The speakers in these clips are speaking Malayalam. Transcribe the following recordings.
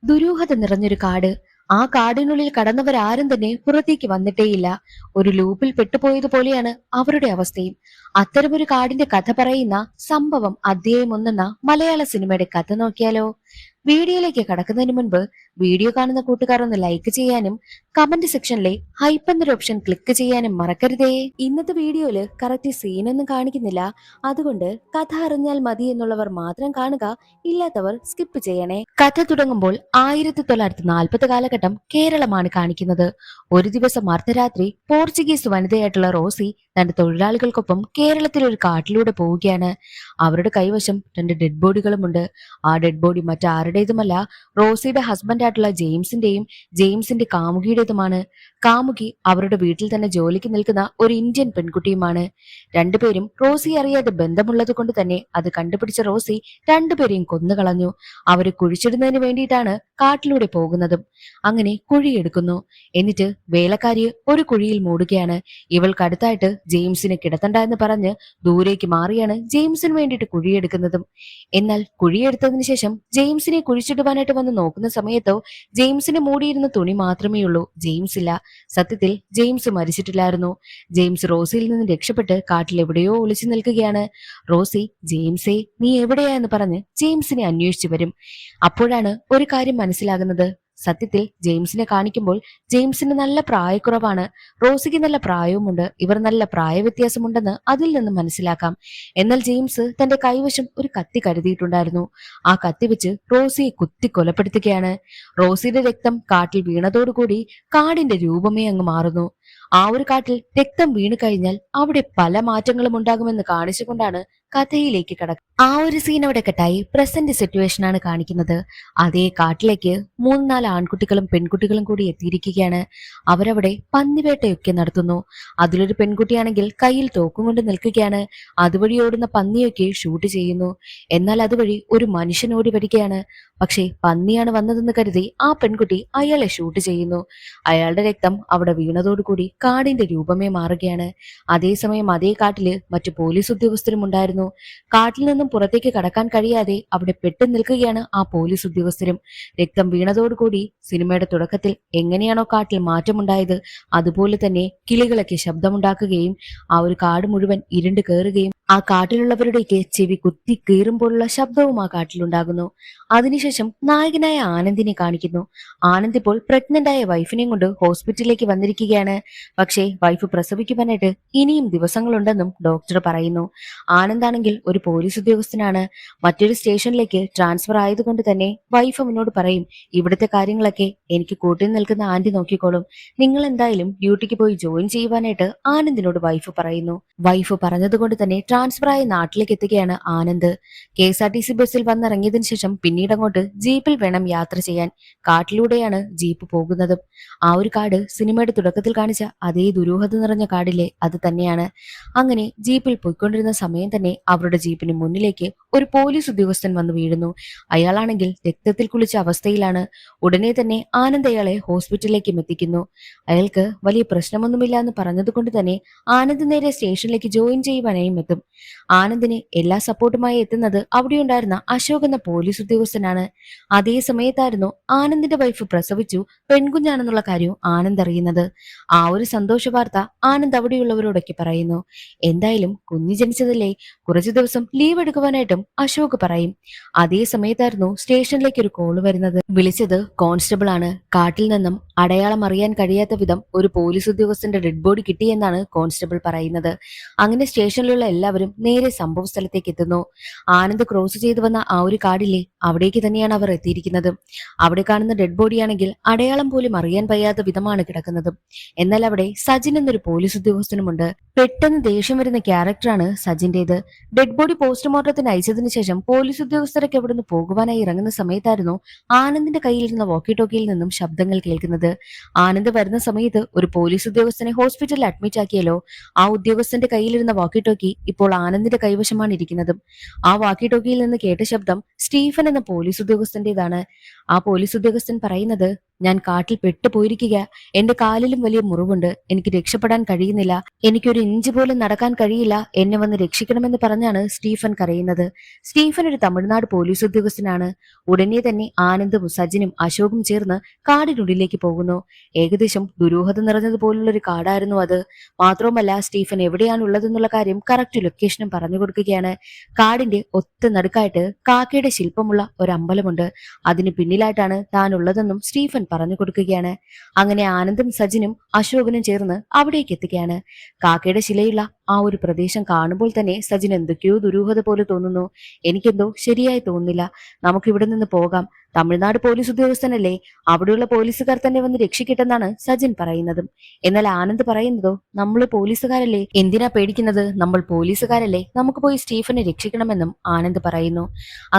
ദുരൂഹത നിറഞ്ഞൊരു കാട്. ആ കാടിനുള്ളിൽ കടന്നവരാരും തന്നെ പുറത്തേക്ക് വന്നിട്ടേയില്ല. ഒരു ലൂപ്പിൽ പെട്ടുപോയതുപോലെയാണ് അവരുടെ അവസ്ഥയും. അത്തരമൊരു കാടിന്റെ കഥ പറയുന്ന സംഭവം അധ്യായം ഒന്നെന്ന മലയാള സിനിമയുടെ കഥ നോക്കിയാലോ? വീഡിയോയിലേക്ക് കടക്കുന്നതിന് മുൻപ് വീഡിയോ കാണുന്ന കൂട്ടുകാർ ഒന്ന് ലൈക്ക് ചെയ്യാനും കമന്റ് സെക്ഷനിലെ ഹൈപ്പ് എന്നൊരു ഓപ്ഷൻ ക്ലിക്ക് ചെയ്യാനും മറക്കരുതേ. ഇന്നത്തെ വീഡിയോയില് കറക്റ്റ് സീനൊന്നും കാണിക്കുന്നില്ല, അതുകൊണ്ട് കഥ അറിഞ്ഞാൽ മതി എന്നുള്ളവർ മാത്രം കാണുക, ഇല്ലാത്തവർ സ്കിപ്പ് ചെയ്യണേ. കഥ തുടങ്ങുമ്പോൾ 1940 കാലഘട്ടം കേരളമാണ് കാണിക്കുന്നത്. ഒരു ദിവസം അർദ്ധരാത്രി പോർച്ചുഗീസ് വനിതയായിട്ടുള്ള റോസി തന്റെ തൊഴിലാളികൾക്കൊപ്പം കേരളത്തിലെ ഒരു കാട്ടിലൂടെ പോവുകയാണ്. അവരുടെ കൈവശം 2 ഡെഡ് ബോഡികളുമുണ്ട്. ആ ഡെഡ് ബോഡി മറ്റാരുടേതുമല്ല, റോസിയുടെ ഹസ്ബൻഡ് ആയിട്ടുള്ള ജെയിംസിന്റെയും ജെയിംസിന്റെ കാമുകിയുടേതുമാണ്. കാമുകി അവരുടെ വീട്ടിൽ തന്നെ ജോലിക്ക് നിൽക്കുന്ന ഒരു ഇന്ത്യൻ പെൺകുട്ടിയുമാണ്. രണ്ടുപേരും റോസി അറിയാതെ ബന്ധമുള്ളത് കൊണ്ട് തന്നെ അത് കണ്ടുപിടിച്ച റോസി രണ്ടുപേരെയും കൊന്നുകളഞ്ഞു. അവരെ കുഴിച്ചിടുന്നതിന് വേണ്ടിയിട്ടാണ് കാട്ടിലൂടെ പോകുന്നതും. അങ്ങനെ കുഴിയെടുക്കുന്നു. എന്നിട്ട് വേലക്കാരിയെ ഒരു കുഴിയിൽ മൂടുകയാണ്. ഇവൾക്കടുത്തായിട്ട് ജെയിംസിനെ കിടത്തണ്ട എന്ന് പറഞ്ഞ് ദൂരേക്ക് മാറിയാണ് ജെയിംസിന് വേണ്ടിയിട്ട് കുഴിയെടുക്കുന്നതും. എന്നാൽ കുഴിയെടുത്തതിന് ശേഷം ജെയിംസിനെ കുഴിച്ചിടുവാനായിട്ട് വന്ന് നോക്കുന്ന സമയത്തോ ജെയിംസിന് മൂടിയിരുന്ന തുണി മാത്രമേ ഉള്ളൂ, ജെയിംസ് ഇല്ല. സത്യത്തിൽ ജെയിംസ് മരിച്ചിട്ടില്ലായിരുന്നു. ജെയിംസ് റോസിയിൽ നിന്ന് രക്ഷപ്പെട്ട് കാട്ടിൽ എവിടെയോ ഒളിച്ചു നിൽക്കുകയാണ്. റോസി ജെയിംസേ നീ എവിടെയാ എന്ന് പറഞ്ഞ് ജെയിംസിനെ അന്വേഷിച്ചു വരും. അപ്പോഴാണ് ഒരു കാര്യം മനസ്സിലാകുന്നത്. സത്യത്തിൽ ജെയിംസിനെ കാണിക്കുമ്പോൾ ജെയിംസിന് നല്ല പ്രായക്കുറവാണ്, റോസിക്ക് നല്ല പ്രായവുമുണ്ട്. ഇവർ നല്ല പ്രായവ്യത്യാസമുണ്ടെന്ന് അതിൽ നിന്ന് മനസ്സിലാക്കാം. എന്നാൽ ജെയിംസ് തന്റെ കൈവശം ഒരു കത്തി കരുതിയിട്ടുണ്ടായിരുന്നു. ആ കത്തി വെച്ച് റോസിയെ കുത്തി കൊലപ്പെടുത്തുകയാണ്. റോസിയുടെ രക്തം കാട്ടിൽ വീണതോടുകൂടി കാടിന്റെ രൂപമേ അങ്ങ് മാറുന്നു. ആ ഒരു കാട്ടിൽ രക്തം വീണു കഴിഞ്ഞാൽ അവിടെ പല മാറ്റങ്ങളും ഉണ്ടാകുമെന്ന് കാണിച്ചുകൊണ്ടാണ് കഥയിലേക്ക് കടക്കുക. ആ ഒരു സീൻ അവിടെ കെട്ടായി പ്രസന്റ് സിറ്റുവേഷൻ ആണ് കാണിക്കുന്നത്. അതേ കാട്ടിലേക്ക് 3-4 ആൺകുട്ടികളും പെൺകുട്ടികളും കൂടി എത്തിയിരിക്കുകയാണ്. അവരവിടെ പന്നിവേട്ടയൊക്കെ നടത്തുന്നു. അതിലൊരു പെൺകുട്ടിയാണെങ്കിൽ കയ്യിൽ തോക്കും കൊണ്ട് നിൽക്കുകയാണ്. അതുവഴി ഓടുന്ന പന്നിയൊക്കെ ഷൂട്ട് ചെയ്യുന്നു. എന്നാൽ അതുവഴി ഒരു മനുഷ്യൻ ഓടി വരികയാണ്. പക്ഷേ പന്നിയാണ് വന്നതെന്ന് കരുതി ആ പെൺകുട്ടി അയാളെ ഷൂട്ട് ചെയ്യുന്നു. അയാളുടെ രക്തം അവിടെ വീണതോടുകൂടി കാടിന്റെ രൂപമേ മാറുകയാണ്. അതേസമയം അതേ കാട്ടില് മറ്റു പോലീസ് ഉദ്യോഗസ്ഥരും ഉണ്ടായിരുന്നു. കാട്ടിൽ നിന്നും പുറത്തേക്ക് കടക്കാൻ കഴിയാതെ അവിടെ പെട്ടു നിൽക്കുകയാണ് ആ പോലീസ് ഉദ്യോഗസ്ഥരും. രക്തം വീണതോടുകൂടി സിനിമയുടെ തുടക്കത്തിൽ എങ്ങനെയാണോ കാട്ടിൽ മാറ്റമുണ്ടായത്, അതുപോലെ തന്നെ കിളികളൊക്കെ ശബ്ദമുണ്ടാക്കുകയും ആ ഒരു കാട് മുഴുവൻ ഇരുണ്ട് കയറുകയും ആ കാട്ടിലുള്ളവരുടെയൊക്കെ ചെവി കുത്തി കീറുമ്പോഴുള്ള ശബ്ദവും ആ കാട്ടിലുണ്ടാകുന്നു. അതിനുശേഷം നായകനായ ആനന്ദിനെ കാണിക്കുന്നു. ആനന്ദ് ഇപ്പോൾ പ്രഗ്നന്റ് ആയ വൈഫിനെയും കൊണ്ട് ഹോസ്പിറ്റലിലേക്ക് വന്നിരിക്കുകയാണ്. പക്ഷേ വൈഫ് പ്രസവിക്കുവാനായിട്ട് ഇനിയും ദിവസങ്ങളുണ്ടെന്നും ഡോക്ടർ പറയുന്നു. ആനന്ദാണെങ്കിൽ ഒരു പോലീസ് ഉദ്യോഗസ്ഥനാണ്. മറ്റൊരു സ്റ്റേഷനിലേക്ക് ട്രാൻസ്ഫർ ആയതുകൊണ്ട് തന്നെ വൈഫ് അവനോട് പറയും, ഇവിടുത്തെ കാര്യങ്ങളൊക്കെ എനിക്ക് കൂട്ടിൽ നിൽക്കുന്ന ആന്റി നോക്കിക്കോളും, നിങ്ങൾ എന്തായാലും ഡ്യൂട്ടിക്ക് പോയി ജോയിൻ ചെയ്യുവാനായിട്ട് ആനന്ദിനോട് വൈഫ് പറയുന്നു. വൈഫ് പറഞ്ഞതുകൊണ്ട് തന്നെ ട്രാൻസ്ഫർ ആയി നാട്ടിലേക്ക് എത്തുകയാണ് ആനന്ദ്. KSRTC ബസ്സിൽ വന്നിറങ്ങിയതിനു ശേഷം പിന്നീട് അങ്ങോട്ട് ജീപ്പിൽ വേണം യാത്ര ചെയ്യാൻ. കാട്ടിലൂടെയാണ് ജീപ്പ് പോകുന്നത്. ആ ഒരു കാട് സിനിമയുടെ തുടക്കത്തിൽ കാണിച്ച അതേ ദുരൂഹത നിറഞ്ഞ കാടിലെ അത് തന്നെയാണ്. അങ്ങനെ ജീപ്പിൽ പോയിക്കൊണ്ടിരുന്ന സമയം തന്നെ അവരുടെ ജീപ്പിന് മുന്നിലേക്ക് ഒരു പോലീസ് ഉദ്യോഗസ്ഥൻ വന്നു വീഴുന്നു. അയാളാണെങ്കിൽ രക്തത്തിൽ കുളിച്ച അവസ്ഥയിലാണ്. ഉടനെ തന്നെ ആനന്ദ് അയാളെ ഹോസ്പിറ്റലിലേക്ക് എത്തിക്കുന്നു. അയാൾക്ക് വലിയ പ്രശ്നമൊന്നുമില്ല എന്ന് പറഞ്ഞതുകൊണ്ട് തന്നെ ആനന്ദ് നേരെ സ്റ്റേഷനിലേക്ക് ജോയിൻ ചെയ്യുവാനായും എത്തും. ആനന്ദിന് എല്ലാ സപ്പോർട്ടുമായി എത്തുന്നത് അവിടെയുണ്ടായിരുന്ന അശോക് എന്ന പോലീസ് ഉദ്യോഗസ്ഥനാണ്. അതേ സമയത്തായിരുന്നു ആനന്ദിന്റെ വൈഫ് പ്രസവിച്ചു പെൺകുഞ്ഞാണെന്നുള്ള കാര്യം ആനന്ദ് അറിയുന്നത്. ആ ഒരു സന്തോഷ വാർത്ത ആനന്ദ് അവിടെയുള്ളവരോടൊക്കെ പറയുന്നു. എന്തായാലും കുഞ്ഞ് ജനിച്ചതല്ലേ, കുറച്ചു ദിവസം ലീവ് എടുക്കുവാനായിട്ടും അശോക് പറയും. അതേ സമയത്തായിരുന്നു സ്റ്റേഷനിലേക്ക് ഒരു കോള് വരുന്നത്. വിളിച്ചത് കോൺസ്റ്റബിൾ ആണ്. കാട്ടിൽ നിന്നും അടയാളം അറിയാൻ കഴിയാത്ത വിധം ഒരു പോലീസ് ഉദ്യോഗസ്ഥന്റെ ഡെഡ് ബോഡി കിട്ടിയെന്നാണ് കോൺസ്റ്റബിൾ പറയുന്നത്. അങ്ങനെ സ്റ്റേഷനിലുള്ള എല്ലാവരും നേരെ സംഭവ സ്ഥലത്തേക്ക് എത്തുന്നു. ആനന്ദ് ക്രോസ് ചെയ്തു വന്ന ആ ഒരു കാടില്ലേ, അവിടേക്ക് തന്നെയാണ് അവർ എത്തിയിരിക്കുന്നത്. അവിടെ കാണുന്ന ഡെഡ് ബോഡിയാണെങ്കിൽ അടയാളം പോലും അറിയാൻ വയ്യാത്ത വിധമാണ് കിടക്കുന്നത്. എന്നാൽ അവിടെ സജിൻ എന്നൊരു പോലീസ് ഉദ്യോഗസ്ഥനുമുണ്ട്. പെട്ടെന്ന് ദേഷ്യം വരുന്ന ക്യാരക്ടറാണ് സജിന്റേത്. ഡെഡ് ബോഡി പോസ്റ്റ്മോർട്ടത്തിന് അയച്ചതിനു ശേഷം പോലീസ് ഉദ്യോഗസ്ഥരൊക്കെ അവിടുന്ന് പോകുവാനായി ഇറങ്ങുന്ന സമയത്തായിരുന്നു ആനന്ദിന്റെ കയ്യിലിരുന്ന വോക്കി ടോക്കിയിൽ നിന്നും ശബ്ദങ്ങൾ കേൾക്കുന്നത്. ആനന്ദ് വരുന്ന സമയത്ത് ഒരു പോലീസ് ഉദ്യോഗസ്ഥനെ ഹോസ്പിറ്റലിൽ അഡ്മിറ്റ് ആക്കിയല്ലോ. ആ ഉദ്യോഗസ്ഥന്റെ കയ്യിലിരുന്ന വാക്കി ടോക്കി ഇപ്പോൾ ആനന്ദിന്റെ കൈവശമാണ് ഇരിക്കുന്നത്. ആ വാക്കി ടോക്കിയിൽ നിന്ന് കേട്ട ശബ്ദം സ്റ്റീഫൻ എന്ന പോലീസ് ഉദ്യോഗസ്ഥന്റേതാണ്. ആ പോലീസ് ഉദ്യോഗസ്ഥൻ പറയുന്നത്, ഞാൻ കാട്ടിൽ പെട്ടുപോയിരിക്കുക. എന്റെ കാലിലും വലിയ മുറിവുണ്ട്. എനിക്ക് രക്ഷപ്പെടാൻ കഴിയുന്നില്ല. എനിക്കൊരു ഇഞ്ച് പോലും നടക്കാൻ കഴിയില്ല. എന്നെ വന്ന് രക്ഷിക്കണമെന്ന് പറഞ്ഞാണ് സ്റ്റീഫൻ കരയുന്നത്. സ്റ്റീഫൻ ഒരു തമിഴ്നാട് പോലീസ് ഉദ്യോഗസ്ഥനാണ്. ഉടനെ തന്നെ ആനന്ദും സജിനും അശോകും ചേർന്ന് കാടിനുള്ളിലേക്ക് പോകുന്നു. ഏകദേശം ദുരൂഹത നിറഞ്ഞതുപോലുള്ള ഒരു കാടായിരുന്നു അത്. മാത്രവുമല്ല, സ്റ്റീഫൻ എവിടെയാണ് ഉള്ളതെന്നുള്ള കാര്യം കറക്റ്റ് ലൊക്കേഷനും പറഞ്ഞു കൊടുക്കുകയാണ്. കാടിന്റെ ഒത്ത നടുക്കായിട്ട് കാക്കയുടെ ശില്പമുള്ള ഒരു അമ്പലമുണ്ട്. അതിന് പിന്നിലായിട്ടാണ് താൻ ഉള്ളതെന്നും സ്റ്റീഫൻ പറഞ്ഞു കൊടുക്കുകയാണ്. അങ്ങനെ ആനന്ദും സജിനും അശോകനും ചേർന്ന് അവിടേക്ക് എത്തുകയാണ്. കാക്കയുടെ ശിലയുള്ള ആ ഒരു പ്രദേശം കാണുമ്പോൾ തന്നെ സജിൻ എന്തൊക്കെയോ ദുരൂഹത പോലെ തോന്നുന്നു. എനിക്കെന്തോ ശരിയായി തോന്നുന്നില്ല. നമുക്കിവിടെ നിന്ന് പോകാം. തമിഴ്നാട് പോലീസ് ഉദ്യോഗസ്ഥനല്ലേ, അവിടെയുള്ള പോലീസുകാർ തന്നെ വന്ന് രക്ഷിക്കട്ടെന്നാണ് സജിൻ പറയുന്നതും. എന്നാൽ ആനന്ദ് പറയുന്നതോ, നമ്മൾ പോലീസുകാരല്ലേ, എന്തിനാ പേടിക്കുന്നത്, നമ്മൾ പോലീസുകാരല്ലേ, നമുക്ക് പോയി സ്റ്റീഫനെ രക്ഷിക്കണമെന്നും ആനന്ദ് പറയുന്നു.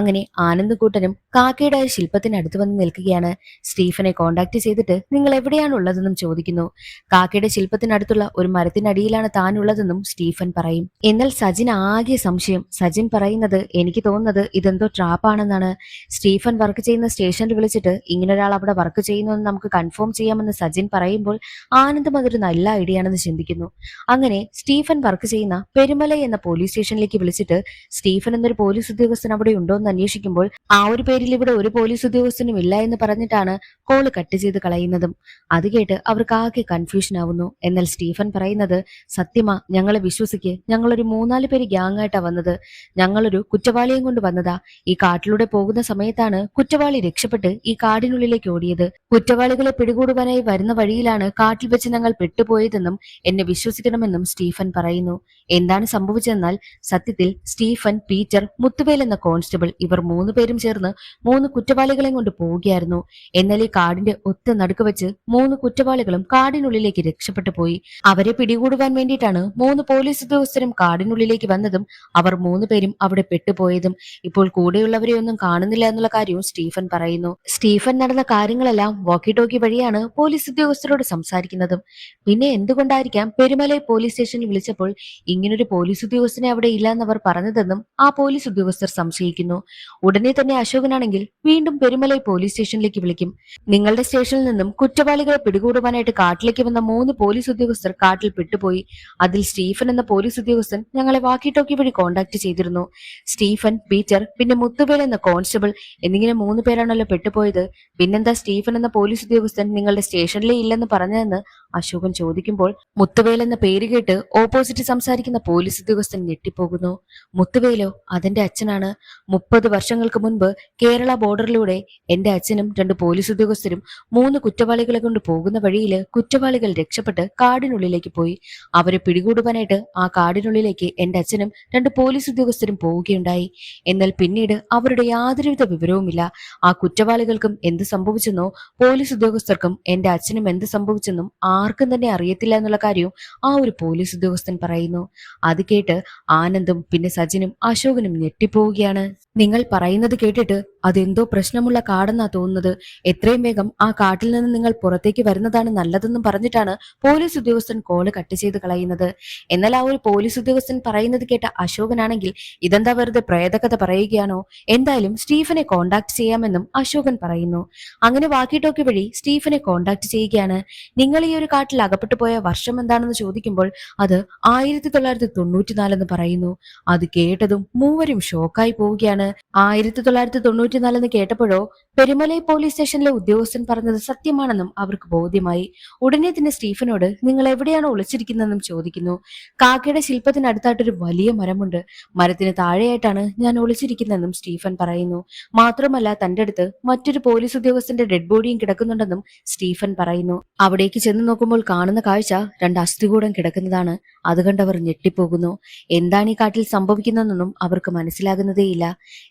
അങ്ങനെ ആനന്ദ് കൂട്ടനും കാക്കയുടെ ശില്പത്തിനടുത്ത് വന്ന് നിൽക്കുകയാണ്. സ്റ്റീഫനെ കോണ്ടാക്ട് ചെയ്തിട്ട് നിങ്ങൾ എവിടെയാണ് ഉള്ളതെന്നും ചോദിക്കുന്നു. കാക്കയുടെ ശില്പത്തിനടുത്തുള്ള ഒരു മരത്തിനടിയിലാണ് താനുള്ളതെന്നും സ്റ്റീഫൻ പറയും. എന്നാൽ സജിൻ ആകെ സംശയം. സജിൻ പറയുന്നത്, എനിക്ക് തോന്നുന്നത് ഇതെന്തോ ട്രാപ്പാണെന്നാണ്. സ്റ്റീഫൻ വർക്ക് ചെയ്യുന്ന സ്റ്റേഷനിൽ വിളിച്ചിട്ട് ഇങ്ങനൊരാൾ അവിടെ വർക്ക് ചെയ്യുന്നുവെന്ന് നമുക്ക് കൺഫേം ചെയ്യാമെന്ന് സജിൻ പറയുമ്പോൾ ആനന്ദം അതൊരു നല്ല ഐഡിയ ആണെന്ന് ചിന്തിക്കുന്നു. അങ്ങനെ സ്റ്റീഫൻ വർക്ക് ചെയ്യുന്ന പെരുമല എന്ന പോലീസ് സ്റ്റേഷനിലേക്ക് വിളിച്ചിട്ട് സ്റ്റീഫൻ എന്നൊരു പോലീസ് ഉദ്യോഗസ്ഥൻ അവിടെ ഉണ്ടോ എന്ന് അന്വേഷിക്കുമ്പോൾ ആ ഒരു പേരിൽ ഇവിടെ ഒരു പോലീസ് ഉദ്യോഗസ്ഥനും ഇല്ല എന്ന് പറഞ്ഞിട്ടാണ് കോള് കട്ട് ചെയ്ത് കളയുന്നതും. അത് കേട്ട് അവർക്ക് ആകെ കൺഫ്യൂഷൻ ആവുന്നു. എന്നാൽ സ്റ്റീഫൻ പറയുന്നത്, സത്യമാ, ഞങ്ങളെ വിശ്വസിക്ക്, ഞങ്ങളൊരു 3-4 പേര് ഗ്യാങ് ആയിട്ടാ വന്നത്. ഞങ്ങളൊരു കുറ്റവാളിയും കൊണ്ട് വന്നതാ. ഈ കാട്ടിലൂടെ പോകുന്ന സമയത്താണ് കുറ്റവാളി രക്ഷപ്പെട്ട് ഈ കാടിനുള്ളിലേക്ക് ഓടിയത്. കുറ്റവാളികളെ പിടികൂടുവാനായി വരുന്ന വഴിയിലാണ് കാട്ടിൽ വെച്ച് ഞങ്ങൾ പെട്ടുപോയതെന്നും എന്നെ വിശ്വസിക്കണമെന്നും സ്റ്റീഫൻ പറയുന്നു. എന്താണ് സംഭവിച്ചതെന്നാൽ സത്യത്തിൽ സ്റ്റീഫൻ, പീറ്റർ, മുത്തുവേൽ എന്ന കോൺസ്റ്റബിൾ ഇവർ 3 പേരും ചേർന്ന് 3 കുറ്റവാളികളെ കൊണ്ട് പോവുകയായിരുന്നു. എന്നാൽ ഈ കാടിന്റെ ഒത്ത നടുക്ക് വെച്ച് 3 കുറ്റവാളികളും കാടിനുള്ളിലേക്ക് രക്ഷപ്പെട്ടു പോയി. അവരെ പിടികൂടുവാൻ വേണ്ടിയിട്ടാണ് 3 പോലീസ് ഉദ്യോഗസ്ഥരും കാടിനുള്ളിലേക്ക് വന്നതും അവർ 3 പേരും അവിടെ പെട്ടുപോയതും. ഇപ്പോൾ കൂടെയുള്ളവരെ ഒന്നും കാണുന്നില്ല എന്നുള്ള കാര്യവും സ്റ്റീഫൻ പറയുന്നു. സ്റ്റീഫൻ നടന്ന കാര്യങ്ങളെല്ലാം വോക്കി ടോക്കി വഴിയാണ് പോലീസ് ഉദ്യോഗസ്ഥരോട് സംസാരിക്കുന്നതും. പിന്നെ എന്തുകൊണ്ടായിരിക്കാം പെരുമലൈ പോലീസ് സ്റ്റേഷനിൽ വിളിച്ചപ്പോൾ ഇങ്ങനൊരു പോലീസ് ഉദ്യോഗസ്ഥനെ അവിടെ ഇല്ല എന്നവർ പറഞ്ഞതെന്നും ആ പോലീസ് ഉദ്യോഗസ്ഥർ സംശയിക്കുന്നു. ഉടനെ തന്നെ അശോകനാണെങ്കിൽ വീണ്ടും പെരുമലൈ പോലീസ് സ്റ്റേഷനിലേക്ക് വിളിക്കും. നിങ്ങളുടെ സ്റ്റേഷനിൽ നിന്നും കുറ്റവാളികളെ പിടികൂടുവാനായിട്ട് കാട്ടിലേക്ക് വന്ന 3 പോലീസ് ഉദ്യോഗസ്ഥർ കാട്ടിൽ പെട്ടുപോയി. അതിൽ സ്റ്റീഫൻ എന്ന പോലീസ് ഉദ്യോഗസ്ഥൻ ഞങ്ങളെ വാക്കി ടോക്കി വഴി കോണ്ടാക്ട് ചെയ്തിരുന്നു. സ്റ്റീഫൻ, പീറ്റർ, പിന്നെ മുത്തുവേൽ എന്ന കോൺസ്റ്റബിൾ എന്നിങ്ങനെ 3 പേരാണല്ലോ പെട്ടുപോയത്. പിന്നെന്താ സ്റ്റീഫൻ എന്ന പോലീസ് ഉദ്യോഗസ്ഥൻ നിങ്ങളുടെ സ്റ്റേഷനിലേ ഇല്ലെന്ന് പറഞ്ഞതെന്ന് അശോകൻ ചോദിക്കുമ്പോൾ മുത്തുവേൽ എന്ന പേര് കേട്ട് ഓപ്പോസിറ്റ് സംസാരിക്കുന്ന പോലീസ് ഉദ്യോഗസ്ഥൻ ഞെട്ടിപ്പോകുന്നു. മുത്തുവേലോ, അതെന്റെ അച്ഛനാണ്. 30 വർഷങ്ങൾക്ക് മുൻപ് കേരള ബോർഡറിലൂടെ എന്റെ അച്ഛനും 2 പോലീസ് ഉദ്യോഗസ്ഥരും 3 കുറ്റവാളികളെ കൊണ്ട് പോകുന്ന വഴിയിൽ കുറ്റവാളികൾ രക്ഷപ്പെട്ട് കാടിനുള്ളിലേക്ക് പോയി. അവരെ പിടികൂടുവാനായിട്ട് ആ കാടിനുള്ളിലേക്ക് എന്റെ അച്ഛനും 2 പോലീസ് ഉദ്യോഗസ്ഥരും പോവുകയുണ്ടായി. എന്നാൽ പിന്നീട് അവരുടെ യാതൊരുവിധ വിവരവുമില്ല. ആ കുറ്റവാളികൾക്കും എന്ത് സംഭവിച്ചെന്നോ പോലീസ് ഉദ്യോഗസ്ഥർക്കും എന്റെ അച്ഛനും എന്ത് സംഭവിച്ചെന്നും ആർക്കും തന്നെ അറിയത്തില്ല എന്നുള്ള കാര്യവും ആ ഒരു പോലീസ് ഉദ്യോഗസ്ഥൻ പറയുന്നു. അത് കേട്ട് ആനന്ദും പിന്നെ സജിനും അശോകനും ഞെട്ടിപ്പോവുകയാണ്. നിങ്ങൾ പറയുന്നത് കേട്ടിട്ട് അതെന്തോ പ്രശ്നമുള്ള കാടെന്നാ തോന്നുന്നത്. എത്രയും വേഗം ആ കാട്ടിൽ നിന്ന് നിങ്ങൾ പുറത്തേക്ക് വരുന്നതാണ് നല്ലതെന്നും പറഞ്ഞിട്ടാണ് പോലീസ് ഉദ്യോഗസ്ഥൻ കോള് കട്ട് ചെയ്ത് കളയുന്നത്. എന്നാൽ ആ ഒരു പോലീസ് ഉദ്യോഗസ്ഥൻ പറയുന്നത് കേട്ട അശോകനാണെങ്കിൽ ഇതെന്താ വെറുതെ പ്രേതകഥ പറയുകയാണോ, എന്തായാലും സ്റ്റീഫനെ കോണ്ടാക്ട് ചെയ്യാമെന്നും അശോകൻ പറയുന്നു. അങ്ങനെ വാക്കി ടോക്കി വഴി സ്റ്റീഫനെ കോണ്ടാക്ട് ചെയ്യുകയാണ്. നിങ്ങൾ ഈ ഒരു കാട്ടിൽ അകപ്പെട്ടു പോയ വർഷം എന്താണെന്ന് ചോദിക്കുമ്പോൾ അത് 1994 എന്ന് പറയുന്നു. അത് കേട്ടതും മൂവരും ഷോക്കായി പോവുകയാണ്. 1994 എന്ന് കേട്ടപ്പോഴോ പെരുമലൈ പോലീസ് സ്റ്റേഷനിലെ ഉദ്യോഗസ്ഥൻ പറഞ്ഞത് സത്യമാണെന്നും അവർക്ക് ബോധ്യമായി. ഉടനെ തന്നെ സ്റ്റീഫനോട് നിങ്ങൾ എവിടെയാണ് ഒളിച്ചിരിക്കുന്നതെന്നും ചോദിക്കുന്നു. കാക്കയുടെ ശില്പത്തിനടുത്തായിട്ടൊരു വലിയ മരമുണ്ട്. മരത്തിന് താഴെയായിട്ടാണ് ഞാൻ ഒളിച്ചിരിക്കുന്നതെന്നും സ്റ്റീഫൻ പറയുന്നു. മാത്രമല്ല, തന്റെ അടുത്ത് മറ്റൊരു പോലീസ് ഉദ്യോഗസ്ഥന്റെ ഡെഡ് ബോഡിയും കിടക്കുന്നുണ്ടെന്നും സ്റ്റീഫൻ പറയുന്നു. അവിടേക്ക് ചെന്ന് നോക്കുമ്പോൾ കാണുന്ന കാഴ്ച 2 അസ്ഥികൂടം കിടക്കുന്നതാണ്. അത് കണ്ടവർ ഞെട്ടിപ്പോകുന്നു. എന്താണ് ഈ കാട്ടിൽ സംഭവിക്കുന്നതെന്നും അവർക്ക് മനസ്സിലാകുന്നതേയില്ല.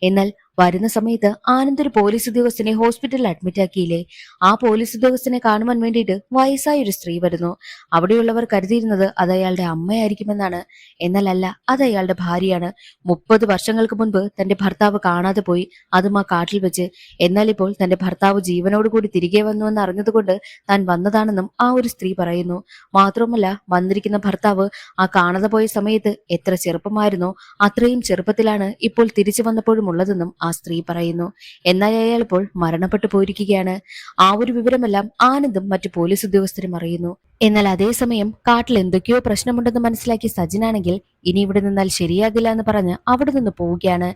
എന്നാൽ വരുന്ന സമയത്ത് ആനന്ദ് ഒരു പോലീസ് ഉദ്യോഗസ്ഥനെ ഹോസ്പിറ്റലിൽ അഡ്മിറ്റ് ആക്കിയില്ലേ, ആ പോലീസ് ഉദ്യോഗസ്ഥനെ കാണുവാൻ വേണ്ടിയിട്ട് വയസ്സായ ഒരു സ്ത്രീ വരുന്നു. അവിടെയുള്ളവർ കരുതിയിരുന്നത് അത് അയാളുടെ അമ്മയായിരിക്കുമെന്നാണ്. എന്നാൽ അല്ല, അത് അയാളുടെ ഭാര്യയാണ്. 30 വർഷങ്ങൾക്ക് മുൻപ് തന്റെ ഭർത്താവ് കാണാതെ പോയി, അതും ആ കാട്ടിൽ വെച്ച്. എന്നാൽ ഇപ്പോൾ തന്റെ ഭർത്താവ് ജീവനോടുകൂടി തിരികെ വന്നുവെന്ന് അറിഞ്ഞതുകൊണ്ട് താൻ വന്നതാണെന്നും ആ ഒരു സ്ത്രീ പറയുന്നു. മാത്രമല്ല, വന്നിരിക്കുന്ന ഭർത്താവ് ആ കാണാതെ പോയ സമയത്ത് എത്ര ചെറുപ്പമായിരുന്നോ അത്രയും ചെറുപ്പത്തിലാണ് ഇപ്പോൾ തിരിച്ചു വന്നപ്പോഴും ഉള്ളതെന്നും ആ ആ സ്ത്രീ പറയുന്നു. എന്നാൽ അയാൾ ഇപ്പോൾ മരണപ്പെട്ടു പോയിരിക്കുകയാണ്. ആ ഒരു വിവരമെല്ലാം ആനന്ദും മറ്റു പോലീസ് ഉദ്യോഗസ്ഥരും അറിയുന്നു. എന്നാൽ അതേസമയം കാട്ടിൽ എന്തൊക്കെയോ പ്രശ്നമുണ്ടെന്ന് മനസ്സിലാക്കിയ സജിനാണെങ്കിൽ ഇനി ഇവിടെ നിന്നാൽ ശരിയാകില്ല എന്ന് പറഞ്ഞ് അവിടെ നിന്ന് പോവുകയാണ്.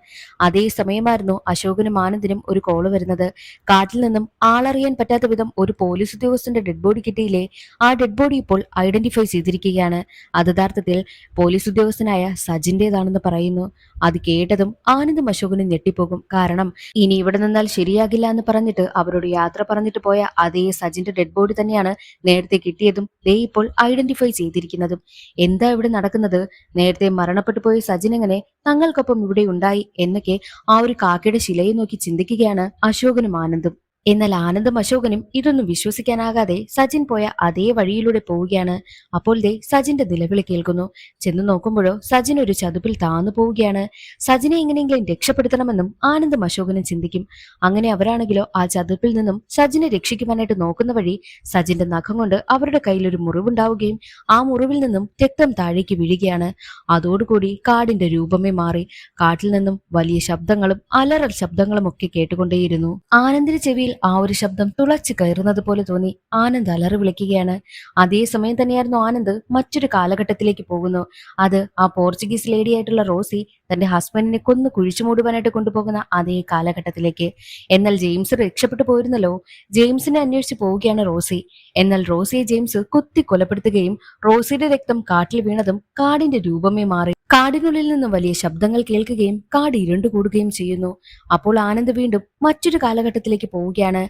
അതേ സമയമായിരുന്നു അശോകനും ആനന്ദിനും ഒരു കോള് വരുന്നത്. കാട്ടിൽ നിന്നും ആളറിയാൻ പറ്റാത്ത വിധം ഒരു പോലീസ് ഉദ്യോഗസ്ഥന്റെ ഡെഡ് ബോഡി കിട്ടിയില്ലേ, ആ ഡെഡ് ബോഡി ഇപ്പോൾ ഐഡന്റിഫൈ ചെയ്തിരിക്കുകയാണ്. അത് യഥാർത്ഥത്തിൽ പോലീസ് ഉദ്യോഗസ്ഥനായ സജിന്റേതാണെന്ന് പറയുന്നു. അത് കേട്ടതും ആനന്ദും അശോകനും ഞെട്ടിപ്പോകും. കാരണം ഇനി ഇവിടെ നിന്നാൽ ശരിയാകില്ല എന്ന് പറഞ്ഞിട്ട് അവരോട് യാത്ര പറഞ്ഞിട്ട് പോയ അതേ സജിന്റെ ഡെഡ് ബോഡി തന്നെയാണ് നേരത്തെ കിട്ടിയതും ദേ ഇപ്പോൾ ഐഡന്റിഫൈ ചെയ്തിരിക്കുന്നതും. എന്താ ഇവിടെ നടക്കുന്നത്? നേരത്തെ മരണപ്പെട്ടു പോയ സജിൻ എങ്ങനെ തങ്ങൾക്കൊപ്പം ഇവിടെ ഉണ്ടായി എന്നൊക്കെ ആ ഒരു കാക്കയുടെ ശിലയെ നോക്കി ചിന്തിക്കുകയാണ് അശോകനും ആനന്ദും. എന്നാൽ ആനന്ദും അശോകനും ഇതൊന്നും വിശ്വസിക്കാനാകാതെ സജിൻ പോയ അതേ വഴിയിലൂടെ പോവുകയാണ്. അപ്പോൾ ദേ സജിന്റെ നിലവിളി കേൾക്കുന്നു. ചെന്ന് നോക്കുമ്പോഴോ സജിൻ ഒരു ചതുപ്പിൽ താന്നു പോവുകയാണ്. സജിനെ എങ്ങനെയെങ്കിലും രക്ഷപ്പെടുത്തണമെന്നും ആനന്ദും അശോകനും ചിന്തിക്കും. അങ്ങനെ അവരാണെങ്കിലോ ആ ചതുപ്പിൽ നിന്നും സജിനെ രക്ഷിക്കുവാനായിട്ട് നോക്കുന്ന വഴി സജിന്റെ നഖം കൊണ്ട് അവരുടെ കയ്യിൽ ഒരു മുറിവുണ്ടാവുകയും ആ മുറിവിൽ നിന്നും രക്തം താഴേക്ക് വീഴുകയാണ്. അതോടുകൂടി കാടിന്റെ രൂപമേ മാറി. കാട്ടിൽ നിന്നും വലിയ ശബ്ദങ്ങളും അലറൽ ശബ്ദങ്ങളും ഒക്കെ കേട്ടുകൊണ്ടേയിരുന്നു. ആനന്ദിന്റെ ചെവിയിൽ ആ ഒരു ശബ്ദം തുളച്ചു കയറുന്നത് പോലെ തോന്നി. ആനന്ദ് അലറി വിളിക്കുകയാണ്. അതേസമയം തന്നെയായിരുന്നു ആനന്ദ് മറ്റൊരു കാലഘട്ടത്തിലേക്ക് പോകുന്നു. അത് ആ പോർച്ചുഗീസ് ലേഡി ആയിട്ടുള്ള റോസി തന്റെ ഹസ്ബൻഡിനെ കൊന്നു കുഴിച്ചു മൂടുവാനായിട്ട് കൊണ്ടുപോകുന്ന അതേ കാലഘട്ടത്തിലേക്ക്. എന്നാൽ ജെയിംസ് രക്ഷപ്പെട്ടു പോയിരുന്നല്ലോ. ജെയിംസിനെ അന്വേഷിച്ച് പോവുകയാണ് റോസി. എന്നാൽ റോസിയെ ജെയിംസ് കുത്തി കൊലപ്പെടുത്തുകയും റോസിയുടെ രക്തം കാട്ടിൽ വീണതും കാടിന്റെ രൂപമേ മാറി. കാടിനുള്ളിൽ നിന്നും വലിയ ശബ്ദങ്ങൾ കേൾക്കുകയും കാട് ഇരുണ്ടുകൂടുകയും ചെയ്യുന്നു. അപ്പോൾ ആനന്ദ് വീണ്ടും മറ്റൊരു കാലഘട്ടത്തിലേക്ക് പോവുകയാണ്.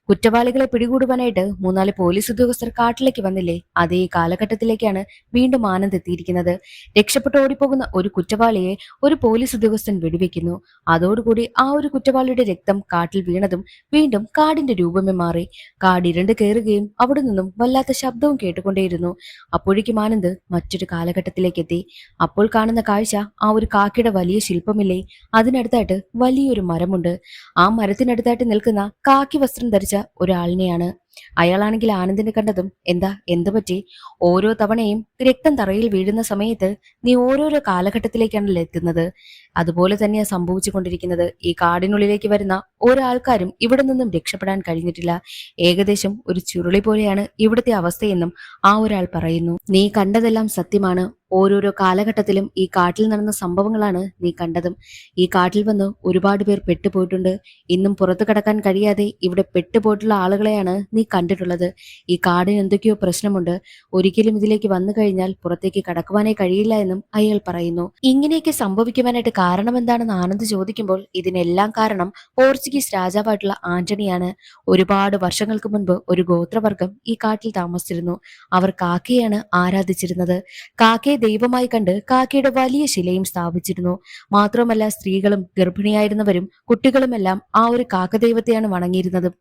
കുറ്റവാളികളെ പിടികൂടുവാനായിട്ട് 3-4 പോലീസ് ഉദ്യോഗസ്ഥർ കാട്ടിലേക്ക് വന്നില്ലേ, അതേ കാലഘട്ടത്തിലേക്കാണ് വീണ്ടും ആനന്ദ് എത്തിയിരിക്കുന്നത്. രക്ഷപ്പെട്ട് ഓടിപ്പോകുന്ന ഒരു കുറ്റവാളിയെ ഒരു പോലീസ് ഉദ്യോഗസ്ഥൻ വെടിവെക്കുന്നു. അതോടുകൂടി ആ ഒരു കുറ്റവാളിയുടെ രക്തം കാട്ടിൽ വീണതും വീണ്ടും കാടിന്റെ രൂപമേ മാറി. കാട് ഇരുണ്ട് കയറുകയും അവിടെ നിന്നും വല്ലാത്ത ശബ്ദവും കേട്ടുകൊണ്ടേയിരുന്നു. അപ്പോഴേക്കും ആനന്ദ് മറ്റൊരു കാലഘട്ടത്തിലേക്ക് എത്തി. അപ്പോൾ കാണുന്ന കാഴ്ച ആ ഒരു കാക്കയുടെ വലിയ ശില്പമില്ലേ, അതിനടുത്തായിട്ട് വലിയൊരു മരമുണ്ട്. ആ മരത്തിനടുത്തായിട്ട് നിൽക്കുന്ന കാക്കി വസ്ത്രം ധരിച്ച ഒരാളിനെയാണ്. അയാളാണെങ്കിൽ ആനന്ദിനെ കണ്ടതും എന്താ എന്ത് പറ്റി? ഓരോ തവണയും രക്തം തറയിൽ വീഴുന്ന സമയത്ത് നീ ഓരോരോ കാലഘട്ടത്തിലേക്കാണല്ലോ എത്തുന്നത്. അതുപോലെ തന്നെയാ സംഭവിച്ചു കൊണ്ടിരിക്കുന്നത്. ഈ കാടിനുള്ളിലേക്ക് വരുന്ന ഒരാൾക്കാരും ഇവിടെ നിന്നും രക്ഷപ്പെടാൻ കഴിഞ്ഞിട്ടില്ല. ഏകദേശം ഒരു ചുരുളി പോലെയാണ് ഇവിടുത്തെ അവസ്ഥയെന്നും ആ ഒരാൾ പറയുന്നു. നീ കണ്ടതെല്ലാം സത്യമാണ്. ഓരോരോ കാലഘട്ടത്തിലും ഈ കാട്ടിൽ നടന്ന സംഭവങ്ങളാണ് നീ കണ്ടതും. ഈ കാട്ടിൽ വന്ന് ഒരുപാട് പേർ പെട്ടുപോയിട്ടുണ്ട്. ഇന്നും പുറത്തു കടക്കാൻ കഴിയാതെ ഇവിടെ പെട്ടുപോയിട്ടുള്ള ആളുകളെയാണ് നീ കണ്ടിട്ടുള്ളത്. ഈ കാടിന് എന്തൊക്കെയോ പ്രശ്നമുണ്ട്. ഒരിക്കലും ഇതിലേക്ക് വന്നു കഴിഞ്ഞാൽ പുറത്തേക്ക് കടക്കുവാനേ കഴിയില്ല എന്നും അയാൾ പറയുന്നു. ഇങ്ങനെയൊക്കെ സംഭവിക്കുവാനായിട്ട് കാരണം എന്താണെന്ന് ആനന്ദ് ചോദിക്കുമ്പോൾ ഇതിനെല്ലാം കാരണം പോർച്ചുഗീസ് രാജാവായിട്ടുള്ള ആന്റണിയാണ്. ഒരുപാട് വർഷങ്ങൾക്ക് മുൻപ് ഒരു ഗോത്രവർഗം ഈ കാട്ടിൽ താമസിച്ചിരുന്നു. അവർ കാക്കയാണ് ആരാധിച്ചിരുന്നത്. കാക്കയെ ദൈവമായി കണ്ട് കാക്കയുടെ വലിയ ശിലയും സ്ഥാപിച്ചിരുന്നു. മാത്രമല്ല സ്ത്രീകളും ഗർഭിണിയായിരുന്നവരും കുട്ടികളുമെല്ലാം ആ ഒരു കാക്ക ദൈവത്തെയാണ് വണങ്ങിയിരുന്നതും.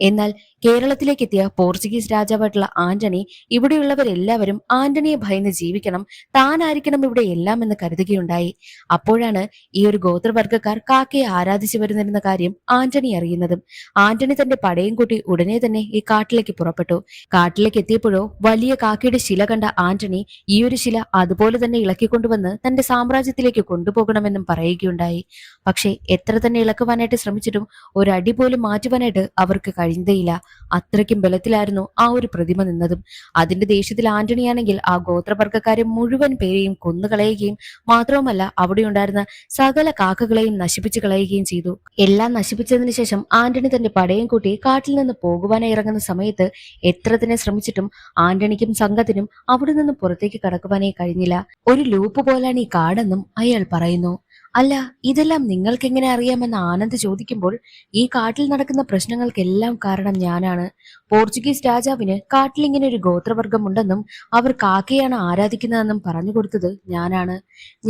എന്നാൽ കേരളത്തിലേക്ക് എത്തിയ പോർച്ചുഗീസ് രാജാവായിട്ടുള്ള ആന്റണി ഇവിടെയുള്ളവരെല്ലാവരും ആന്റണിയെ ഭയന്ന് ജീവിക്കണം, താനായിരിക്കണം ഇവിടെ എല്ലാം എന്ന് കരുതുകയുണ്ടായി. അപ്പോഴാണ് ഈ ഒരു ഗോത്രവർഗക്കാർ കാക്കയെ ആരാധിച്ചു വരുന്നിരുന്ന കാര്യം ആന്റണി അറിയുന്നതും. ആന്റണി തന്റെ പടയും കൂട്ടി ഉടനെ തന്നെ ഈ കാട്ടിലേക്ക് പുറപ്പെട്ടു. കാട്ടിലേക്ക് എത്തിയപ്പോഴോ വലിയ കാക്കയുടെ ശില കണ്ട ആന്റണി ഈ ഒരു ശില അതുപോലെ തന്നെ ഇളക്കിക്കൊണ്ടുവന്ന് തന്റെ സാമ്രാജ്യത്തിലേക്ക് കൊണ്ടുപോകണമെന്നും പറയുകയുണ്ടായി. പക്ഷെ എത്ര തന്നെ ഇളക്കുവാനായിട്ട് ശ്രമിച്ചിട്ടും ഒരടി പോലും മാറ്റുവാനായിട്ട് അവർക്ക് കഴിഞ്ഞതേയില്ല. അത്രയ്ക്കും ബലത്തിലായിരുന്നു ആ ഒരു പ്രതിമ നിന്നതും. അതിന്റെ ദേഷ്യത്തിൽ ആന്റണിയാണെങ്കിൽ ആ ഗോത്രവർഗക്കാരെ മുഴുവൻ പേരെയും കൊന്നുകളയുകയും മാത്രവുമല്ല അവിടെ ഉണ്ടായിരുന്ന സകല കാക്കകളെയും നശിപ്പിച്ചു കളയുകയും ചെയ്തു. എല്ലാം നശിപ്പിച്ചതിന് ശേഷം ആന്റണി തന്റെ പടയും കൂട്ടി കാട്ടിൽ നിന്ന് പോകുവാനായി ഇറങ്ങുന്ന സമയത്ത് എത്ര തന്നെ ശ്രമിച്ചിട്ടും ആന്റണിക്കും സംഘത്തിനും അവിടെ നിന്ന് പുറത്തേക്ക് കടക്കുവാനേ കഴിഞ്ഞില്ല. ഒരു ലൂപ്പ് പോലാണ് ഈ കാടെന്നും അയാൾ പറയുന്നു. അല്ല, ഇതെല്ലാം നിങ്ങൾക്ക് എങ്ങനെ അറിയാമെന്ന് ആനന്ദ് ചോദിക്കുമ്പോൾ ഈ കാട്ടിൽ നടക്കുന്ന പ്രശ്നങ്ങൾക്കെല്ലാം കാരണം ഞാനാണ്. പോർച്ചുഗീസ് രാജാവിന് കാട്ടിൽ ഇങ്ങനെ ഒരു ഗോത്രവർഗം ഉണ്ടെന്നും അവർ കാക്കയാണ് ആരാധിക്കുന്നതെന്നും പറഞ്ഞു കൊടുത്തത് ഞാനാണ്.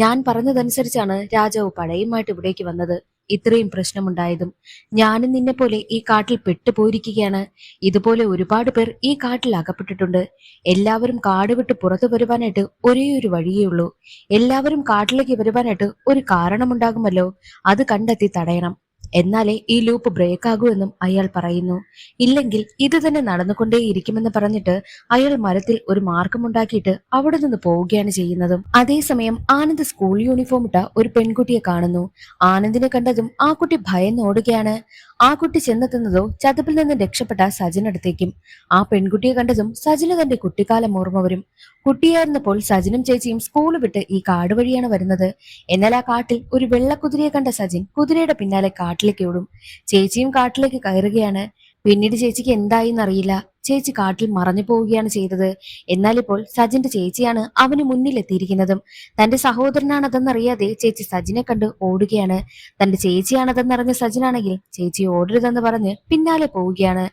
ഞാൻ പറഞ്ഞതനുസരിച്ചാണ് രാജാവ് പടയുമായിട്ട് ഇവിടേക്ക് വന്നത്. ഇത്രയും പ്രശ്നമുണ്ടായതും ഞാനും നിന്നെ പോലെ ഈ കാട്ടിൽ പെട്ടുപോയിരിക്കുകയാണ്. ഇതുപോലെ ഒരുപാട് പേർ ഈ കാട്ടിൽ അകപ്പെട്ടിട്ടുണ്ട്. എല്ലാവരും കാട് വിട്ട് പുറത്തു വരുവാനായിട്ട് ഒരേ ഒരു വഴിയേ ഉള്ളൂ. എല്ലാവരും കാട്ടിലേക്ക് വരുവാനായിട്ട് ഒരു കാരണമുണ്ടാകുമല്ലോ, അത് കണ്ടെത്തി തടയണം. എന്നാലേ ഈ ലൂപ്പ് ബ്രേക്ക് ആകൂ എന്നും അയാൾ പറയുന്നു. ഇല്ലെങ്കിൽ ഇത് തന്നെ നടന്നുകൊണ്ടേയിരിക്കുമെന്ന് പറഞ്ഞിട്ട് അയാൾ മരത്തിൽ ഒരു മാർഗമുണ്ടാക്കിയിട്ട് അവിടെ നിന്ന് പോവുകയാണ് ചെയ്യുന്നതും. അതേസമയം ആനന്ദ് സ്കൂൾ യൂണിഫോം ഇട്ട ഒരു പെൺകുട്ടിയെ കാണുന്നു. ആനന്ദിനെ കണ്ടതും ആ കുട്ടി ഭയന്നോടുകയാണ്. ആ കുട്ടി ചെന്നെത്തുന്നതോ ചതുപ്പിൽ നിന്ന് രക്ഷപ്പെട്ട സജിനടുത്തേക്കും. ആ പെൺകുട്ടിയെ കണ്ടതും സജിന് തന്റെ കുട്ടിക്കാലം ഓർമ്മ വരും. കുട്ടിയായിരുന്നപ്പോൾ സജിനും ചേച്ചിയും സ്കൂൾ വിട്ട് ഈ കാട് വഴിയാണ് വരുന്നത്. എന്നാൽ ആ കാട്ടിൽ ഒരു വെള്ളക്കുതിരയെ കണ്ട സജിൻ കുതിരയുടെ പിന്നാലെ കാട്ടിലേക്ക് ഓടും. ചേച്ചിയും കാട്ടിലേക്ക് കയറുകയാണ്. പിന്നീട് ചേച്ചിക്ക് എന്തായിന്നറിയില്ല. ചേച്ചി കാട്ടിൽ മറഞ്ഞു പോവുകയാണ് ചെയ്തത്. എന്നാൽ ഇപ്പോൾ സജിന്റെ ചേച്ചിയാണ് അവന് മുന്നിലെത്തിയിരിക്കുന്നതും. തന്റെ സഹോദരനാണ് അതെന്നറിയാതെ ചേച്ചി സജിനെ കണ്ട് ഓടുകയാണ്. തന്റെ ചേച്ചിയാണതെന്നറിഞ്ഞ സജിനാണെങ്കിൽ ചേച്ചി ഓടരുതെന്ന് പറഞ്ഞ് പിന്നാലെ പോവുകയാണ്.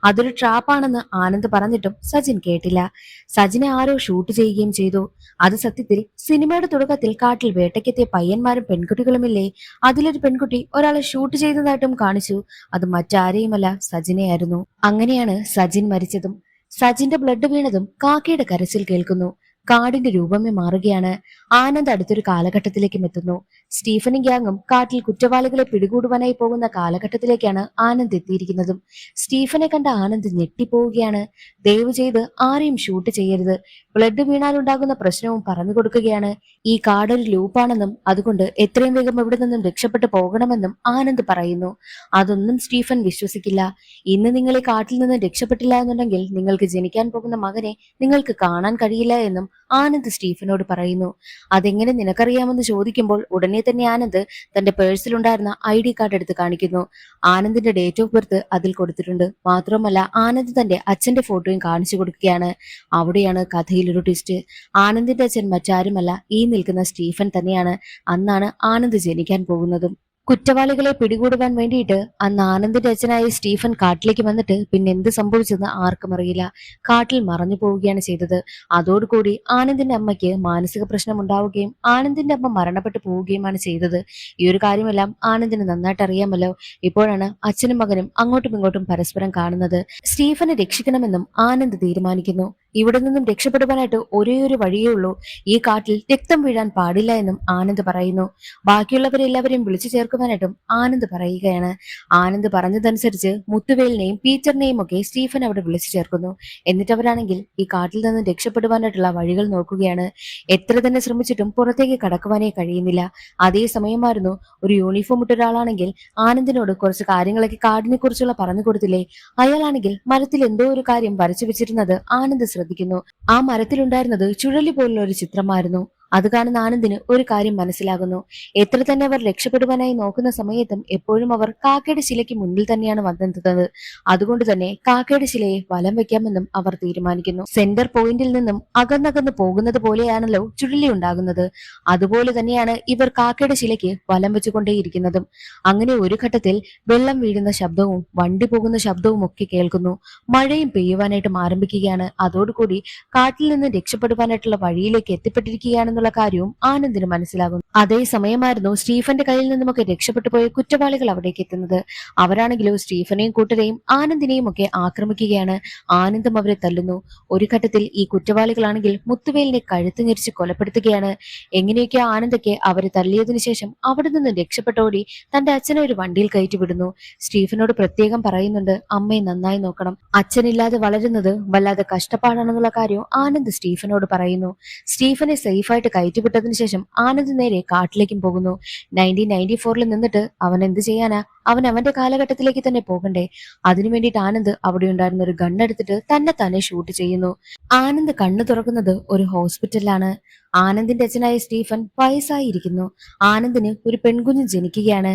അതൊരു ട്രാപ്പാണെന്ന് ആനന്ദ് പറഞ്ഞിട്ടും സജിൻ കേട്ടില്ല. സജിനെ ആരോ ഷൂട്ട് ചെയ്യുകയും ചെയ്തു. അത് സത്യത്തിൽ സിനിമയുടെ തുടക്കത്തിൽ കാട്ടിൽ വേട്ടയ്ക്കെത്തിയ പയ്യന്മാരും പെൺകുട്ടികളുമില്ലേ, അതിലൊരു പെൺകുട്ടി ഒരാളെ ഷൂട്ട് ചെയ്തതായിട്ടും കാണിച്ചു. അത് മറ്റാരെയുമല്ല, സജിനെയായിരുന്നു. അങ്ങനെയാണ് സജിൻ മരിച്ചതും. സജിന്റെ ബ്ലഡ് വീണതും കാക്കയുടെ കരച്ചിൽ കേൾക്കുന്നു. കാടിന്റെ രൂപമേ മാറുകയാണ്. ആനന്ദ് അടുത്തൊരു കാലഘട്ടത്തിലേക്കും എത്തുന്നു. സ്റ്റീഫനും ഗ്യാങ്ങും കാട്ടിൽ കുറ്റവാളികളെ പിടികൂടുവാനായി പോകുന്ന കാലഘട്ടത്തിലേക്കാണ് ആനന്ദ് എത്തിയിരിക്കുന്നതും. സ്റ്റീഫനെ കണ്ട ആനന്ദ് ഞെട്ടിപ്പോവുകയാണ്. ദയവ് ചെയ്ത് ആരെയും ഷൂട്ട് ചെയ്യരുത്, ബ്ലഡ് വീണാലുണ്ടാകുന്ന പ്രശ്നവും പറഞ്ഞു കൊടുക്കുകയാണ്. ഈ കാടൊരു ലൂപ്പാണെന്നും അതുകൊണ്ട് എത്രയും വേഗം ഇവിടെ നിന്നും രക്ഷപ്പെട്ടു പോകണമെന്നും ആനന്ദ് പറയുന്നു. അതൊന്നും സ്റ്റീഫൻ വിശ്വസിക്കില്ല. ഇന്ന് നിങ്ങൾ ഈ കാട്ടിൽ നിന്ന് രക്ഷപ്പെട്ടില്ല എന്നുണ്ടെങ്കിൽ നിങ്ങൾക്ക് ജനിക്കാൻ പോകുന്ന മകനെ നിങ്ങൾക്ക് കാണാൻ കഴിയില്ല എന്നും ആനന്ദ് സ്റ്റീഫനോട് പറയുന്നു. അതെങ്ങനെ നിനക്കറിയാമെന്ന് ചോദിക്കുമ്പോൾ ഉടനെ തന്നെ ആനന്ദ് തന്റെ പേഴ്സിലുണ്ടായിരുന്ന ID കാർഡ് എടുത്ത് കാണിക്കുന്നു. ആനന്ദിന്റെ ഡേറ്റ് ഓഫ് ബർത്ത് അതിൽ കൊടുത്തിട്ടുണ്ട്. മാത്രമല്ല ആനന്ദ് തന്റെ അച്ഛന്റെ ഫോട്ടോയും കാണിച്ചു കൊടുക്കുകയാണ്. അവിടെയാണ് കഥയിലൊരു ട്വിസ്റ്റ്. ആനന്ദിന്റെ അച്ഛൻ മറ്റാരുമല്ല, ഈ നിൽക്കുന്ന സ്റ്റീഫൻ തന്നെയാണ്. അന്നാണ് ആനന്ദ് ജനിക്കാൻ പോകുന്നതും. കുറ്റവാളികളെ പിടികൂടുവാൻ വേണ്ടിയിട്ട് അന്ന് ആനന്ദിന്റെ അച്ഛനായ സ്റ്റീഫൻ കാട്ടിലേക്ക് വന്നിട്ട് പിന്നെ എന്ത് സംഭവിച്ചെന്ന് ആർക്കും അറിയില്ല. കാട്ടിൽ മറഞ്ഞു പോവുകയാണ് ചെയ്തത്. അതോടുകൂടി ആനന്ദിന്റെ അമ്മയ്ക്ക് മാനസിക പ്രശ്നം ഉണ്ടാവുകയും ആനന്ദിന്റെ അമ്മ മരണപ്പെട്ടു പോവുകയുമാണ് ചെയ്തത്. ഈ ഒരു കാര്യമെല്ലാം ആനന്ദിന് നന്നായിട്ട് അറിയാമല്ലോ. ഇപ്പോഴാണ് അച്ഛനും മകനും അങ്ങോട്ടും ഇങ്ങോട്ടും പരസ്പരം കാണുന്നത്. സ്റ്റീഫനെ രക്ഷിക്കണമെന്നും ആനന്ദ് തീരുമാനിക്കുന്നു. ഇവിടെ നിന്നും രക്ഷപ്പെടുവാനായിട്ട് ഒരേ ഒരു വഴിയേ ഉള്ളൂ. ഈ കാട്ടിൽ രക്തം വീഴാൻ പാടില്ല എന്നും ആനന്ദ് പറയുന്നു. ബാക്കിയുള്ളവരെല്ലാവരെയും വിളിച്ചു ചേർക്കുവാനായിട്ടും ആനന്ദ് പറയുകയാണ്. ആനന്ദ് പറഞ്ഞതനുസരിച്ച് മുത്തുവേലിനെയും പീറ്ററിനെയും ഒക്കെ സ്റ്റീഫൻ അവിടെ വിളിച്ചു ചേർക്കുന്നു. എന്നിട്ട് അവരാണെങ്കിൽ ഈ കാട്ടിൽ നിന്നും രക്ഷപ്പെടുവാനായിട്ടുള്ള വഴികൾ നോക്കുകയാണ്. എത്ര തന്നെ ശ്രമിച്ചിട്ടും പുറത്തേക്ക് കടക്കുവാനേ കഴിയുന്നില്ല. അതേ സമയമായിരുന്നു ഒരു യൂണിഫോം ഇട്ട ഒരാളാണെങ്കിൽ ആനന്ദിനോട് കുറച്ച് കാര്യങ്ങളൊക്കെ കാടിനെ കുറിച്ചുള്ള പറഞ്ഞു കൊടുത്തില്ലേ, അയാളാണെങ്കിൽ മരത്തിൽ എന്തോ ഒരു കാര്യം വരച്ചു വെച്ചിരുന്നത് ആനന്ദ് ശ്രദ്ധിക്കുന്നു. ആ മരത്തിലുണ്ടായിരുന്നത് ചുഴലി പോലുള്ള ഒരു ചിത്രമായിരുന്നു. അത് കാണുന്ന ആനന്ദിന് ഒരു കാര്യം മനസ്സിലാകുന്നു. എത്ര തന്നെ അവർ രക്ഷപ്പെടുവാനായി നോക്കുന്ന സമയത്തും എപ്പോഴും അവർ കാക്കയുടെ ശിലയ്ക്ക് മുന്നിൽ തന്നെയാണ് വന്നെത്തുന്നത്. അതുകൊണ്ട് തന്നെ കാക്കയുടെ ശിലയെ വലം വെക്കാമെന്നും അവർ തീരുമാനിക്കുന്നു. സെന്റർ പോയിന്റിൽ നിന്നും അകന്നകന്ന് പോകുന്നത് പോലെയാണല്ലോ ചുഴലി ഉണ്ടാകുന്നത്. അതുപോലെ തന്നെയാണ് ഇവർ കാക്കയുടെ ശിലയ്ക്ക് വലം വെച്ചുകൊണ്ടേയിരിക്കുന്നതും. അങ്ങനെ ഒരു ഘട്ടത്തിൽ വെള്ളം വീഴുന്ന ശബ്ദവും വണ്ടി പോകുന്ന ശബ്ദവും ഒക്കെ കേൾക്കുന്നു. മഴയും പെയ്യുവാനായിട്ടും ആരംഭിക്കുകയാണ്. അതോടുകൂടി കാട്ടിൽ നിന്ന് രക്ഷപ്പെടുവാനായിട്ടുള്ള വഴിയിലേക്ക് എത്തിപ്പെട്ടിരിക്കുകയാണെന്നുള്ള കാര്യവും ആനന്ദിന് മനസ്സിലാകുന്നു. അതേ സമയമായിരുന്നു സ്റ്റീഫന്റെ കയ്യിൽ നിന്നുമൊക്കെ രക്ഷപ്പെട്ടു പോയ കുറ്റവാളികൾ അവിടേക്ക് എത്തുന്നത്. അവരാണെങ്കിലും സ്റ്റീഫനെയും കൂട്ടരെയും ആനന്ദിനെയും ഒക്കെ ആക്രമിക്കുകയാണ്. ആനന്ദും അവരെ തല്ലുന്നു. ഒരു ഘട്ടത്തിൽ ഈ കുറ്റവാളികളാണെങ്കിൽ മുത്തുവേലിനെ കഴുത്ത് ഞെരിച്ച് കൊലപ്പെടുത്തുകയാണ്. എങ്ങനെയൊക്കെ ആനന്ദൊക്കെ അവരെ തല്ലിയതിനു ശേഷം അവിടെ നിന്ന് രക്ഷപ്പെട്ടോടി തന്റെ അച്ഛനെ ഒരു വണ്ടിയിൽ കയറ്റി വിടുന്നു. സ്റ്റീഫനോട് പ്രത്യേകം പറയുന്നുണ്ട്, അമ്മയെ നന്നായി നോക്കണം, അച്ഛനില്ലാതെ വളരുന്നത് വല്ലാതെ കഷ്ടപ്പാടാണെന്നുള്ള കാര്യം ആനന്ദ് സ്റ്റീഫനോട് പറയുന്നു. സ്റ്റീഫനെ സേഫായിട്ട് കയറ്റിവിട്ടതിനു ശേഷം ആനന്ദ് നേരെ കാട്ടിലേക്കും പോകുന്നു. 1994 നിന്നിട്ട് അവൻ എന്ത് ചെയ്യാനാ? അവൻ അവന്റെ കാലഘട്ടത്തിലേക്ക് തന്നെ പോകണ്ടേ? അതിനു വേണ്ടിയിട്ട് ആനന്ദ് അവിടെ ഉണ്ടായിരുന്ന ഒരു ഗണ്ണെടുത്തിട്ട് തന്നെ ഷൂട്ട് ചെയ്യുന്നു. ആനന്ദ് കണ്ണു തുറക്കുന്നത് ഒരു ഹോസ്പിറ്റലിലാണ്. ആനന്ദിന്റെ അച്ഛനായ സ്റ്റീഫൻ വയസ്സായിരിക്കുന്നു. ആനന്ദിന് ഒരു പെൺകുഞ്ഞ് ജനിക്കുകയാണ്.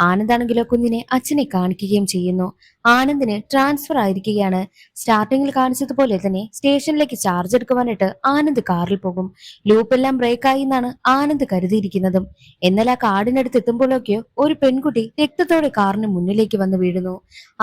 ആനന്ദാണെങ്കിലോ കുഞ്ഞിനെ അച്ഛനെ കാണിക്കുകയും ചെയ്യുന്നു. ആനന്ദിന് ട്രാൻസ്ഫർ ആയിരിക്കുകയാണ്. സ്റ്റാർട്ടിങ്ങിൽ കാണിച്ചതുപോലെ തന്നെ സ്റ്റേഷനിലേക്ക് ചാർജ് എടുക്കുവാനായിട്ട് ആനന്ദ് കാറിൽ പോകും. ലൂപ്പെല്ലാം ബ്രേക്കായി എന്നാണ് ആനന്ദ് കരുതിയിരിക്കുന്നതും. എന്നാൽ ആ കാടിനടുത്ത് എത്തുമ്പോഴൊക്കെയോ ഒരു പെൺകുട്ടി രക്തത്തോടെ കാറിന് മുന്നിലേക്ക് വന്ന് വീഴുന്നു.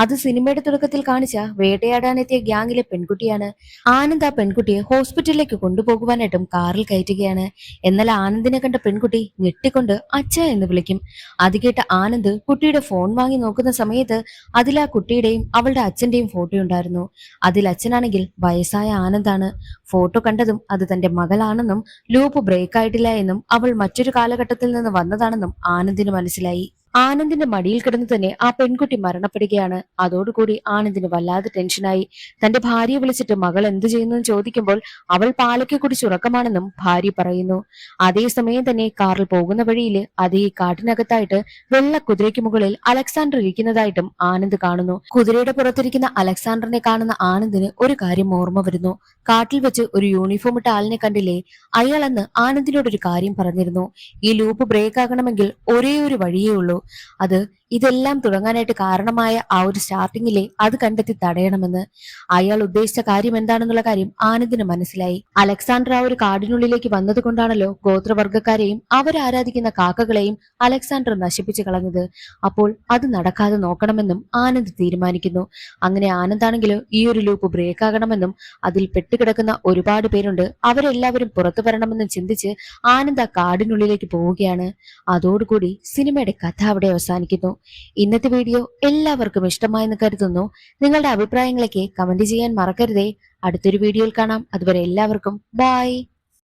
അത് സിനിമയുടെ തുടക്കത്തിൽ കാണിച്ച വേട്ടയാടാനെത്തിയ ഗ്യാങ്ങിലെ പെൺകുട്ടിയാണ്. ആനന്ദ് ആ പെൺകുട്ടിയെ ഹോസ്പിറ്റലിലേക്ക് കൊണ്ടുപോകുവാനായിട്ടും കാറിൽ കയറ്റുകയാണ്. എന്നാൽ ആനന്ദിനെ കണ്ട പെൺകുട്ടി ഞെട്ടിക്കൊണ്ട് അച്ഛ എന്ന് വിളിക്കും. അത് കേട്ട ആനന്ദ് കുട്ടിയുടെ ഫോൺ വാങ്ങി നോക്കുന്ന സമയത്ത് അതിൽ ആ കുട്ടിയുടെയും അവളുടെ അച്ഛന്റെയും ഫോട്ടോ ഉണ്ടായിരുന്നു. അതിൽ അച്ഛനാണെങ്കിൽ വയസ്സായ ആനന്ദാണ്. ഫോട്ടോ കണ്ടതും അത് തന്റെ മകളാണെന്നും ലൂപ്പ് ബ്രേക്ക് ആയിട്ടില്ല എന്നും അവൾ മറ്റൊരു കാലഘട്ടത്തിൽ നിന്ന് വന്നതാണെന്നും ആനന്ദിന് മനസ്സിലായി. ആനന്ദിന്റെ മടിയിൽ കിടന്ന് തന്നെ ആ പെൺകുട്ടി മരണപ്പെടുകയാണ്. അതോടുകൂടി ആനന്ദിന് വല്ലാതെ ടെൻഷനായി. തന്റെ ഭാര്യയെ വിളിച്ചിട്ട് മകൾ എന്ത് ചെയ്യുന്നു ചോദിക്കുമ്പോൾ അവൾ പാലൊക്കെ കുടിച്ചുറക്കമാണെന്നും ഭാര്യ പറയുന്നു. അതേസമയം തന്നെ കാറിൽ പോകുന്ന വഴിയിൽ അതേ കാട്ടിനകത്തായിട്ട് വെള്ള കുതിരയ്ക്ക് മുകളിൽ അലക്സാണ്ടർ ഇരിക്കുന്നതായിട്ടും ആനന്ദ് കാണുന്നു. കുതിരയുടെ പുറത്തിരിക്കുന്ന അലക്സാണ്ടറിനെ കാണുന്ന ആനന്ദിന് ഒരു കാര്യം ഓർമ്മ വരുന്നു. കാട്ടിൽ വെച്ച് ഒരു യൂണിഫോം ഇട്ട ആളിനെ കണ്ടില്ലേ? അയാൾ അന്ന് ആനന്ദിനോട് ഒരു കാര്യം പറഞ്ഞിരുന്നു. ഈ ലൂപ്പ് ബ്രേക്ക് ആകണമെങ്കിൽ ഒരേ ഒരു വഴിയേ ഉള്ളൂ. അത് ഇതെല്ലാം തുടങ്ങാനായിട്ട് കാരണമായ ആ ഒരു സ്റ്റാർട്ടിങ്ങിലെ അത് കണ്ടെത്തി തടയണമെന്ന്. അയാൾ ഉദ്ദേശിച്ച കാര്യം എന്താണെന്നുള്ള കാര്യം ആനന്ദിന് മനസ്സിലായി. അലക്സാണ്ടർ ആ ഒരു കാടിനുള്ളിലേക്ക് വന്നത് കൊണ്ടാണല്ലോ ഗോത്രവർഗക്കാരെയും അവരാരാധിക്കുന്ന കാക്കകളെയും അലക്സാണ്ടർ നശിപ്പിച്ചു കളഞ്ഞത്. അപ്പോൾ അത് നടക്കാതെ നോക്കണമെന്നും ആനന്ദ് തീരുമാനിക്കുന്നു. അങ്ങനെ ആനന്ദാണെങ്കിലോ ഈ ഒരു ലൂപ്പ് ബ്രേക്ക് ആകണമെന്നും അതിൽ പെട്ടുകിടക്കുന്ന ഒരുപാട് പേരുണ്ട്, അവരെല്ലാവരും പുറത്തു വരണമെന്നും ചിന്തിച്ച് ആനന്ദ് ആ കാടിനുള്ളിലേക്ക് പോവുകയാണ്. അതോടുകൂടി സിനിമയുടെ കഥ അവിടെ അവസാനിക്കുന്നു. ഇന്നത്തെ വീഡിയോ എല്ലാവർക്കും ഇഷ്ടമായെന്ന് കരുതുന്നു. നിങ്ങളുടെ അഭിപ്രായങ്ങളൊക്കെ കമന്റ് ചെയ്യാൻ മറക്കരുതേ. അടുത്തൊരു വീഡിയോയിൽ കാണാം. അതുവരെ എല്ലാവർക്കും ബൈ.